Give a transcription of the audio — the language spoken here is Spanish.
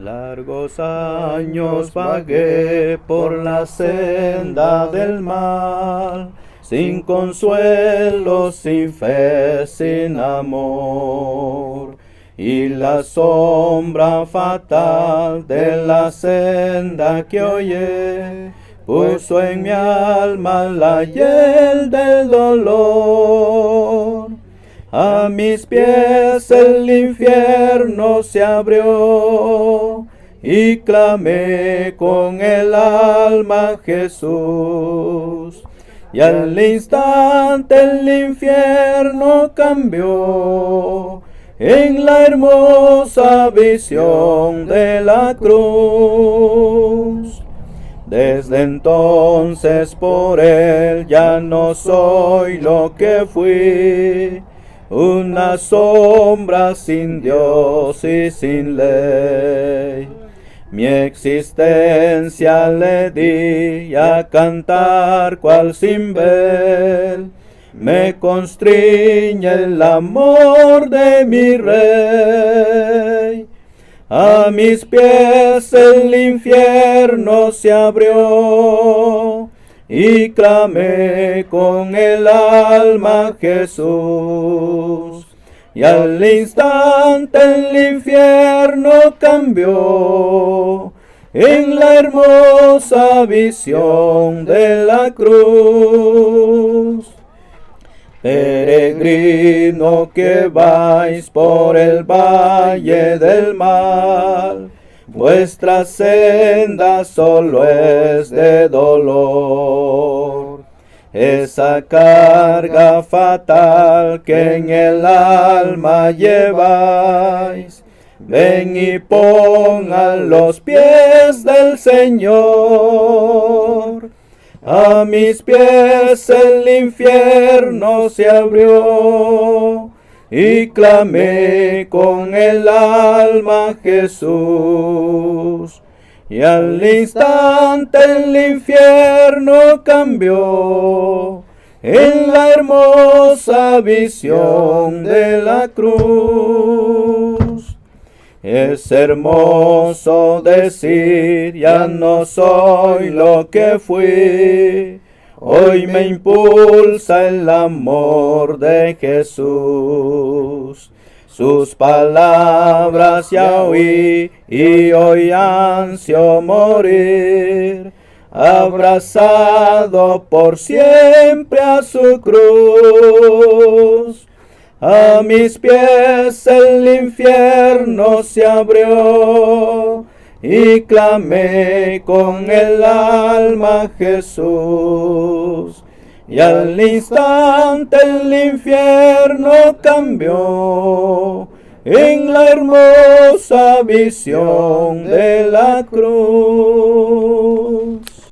Largos años vagué por la senda del mal, sin consuelo, sin fe, sin amor. Y la sombra fatal de la senda que oye puso en mi alma la hiel del dolor. A mis pies el infierno se abrió y clamé con el alma a Jesús. Y al instante el infierno cambió en la hermosa visión de la cruz. Desde entonces por él ya no soy lo que fui, una sombra sin Dios y sin ley. Mi existencia le di a cantar cual cimbel, me constriñe el amor de mi rey. A mis pies el infierno se abrió y clamé con el alma a Jesús. Y al instante el infierno cambió en la hermosa visión de la cruz. Peregrino que vais por el valle del mal, vuestra senda solo es de dolor. Esa carga fatal que en el alma lleváis, ven y pon a los pies del Señor. A mis pies el infierno se abrió y clamé con el alma a Jesús. Y al instante el infierno cambió en la hermosa visión de la cruz. Es hermoso decir, ya no soy lo que fui. Hoy me impulsa el amor de Jesús. Sus palabras ya oí y hoy ansio morir, abrazado por siempre a su cruz. A mis pies el infierno se abrió y clamé con el alma a Jesús. Y al instante el infierno cambió en la hermosa visión de la cruz.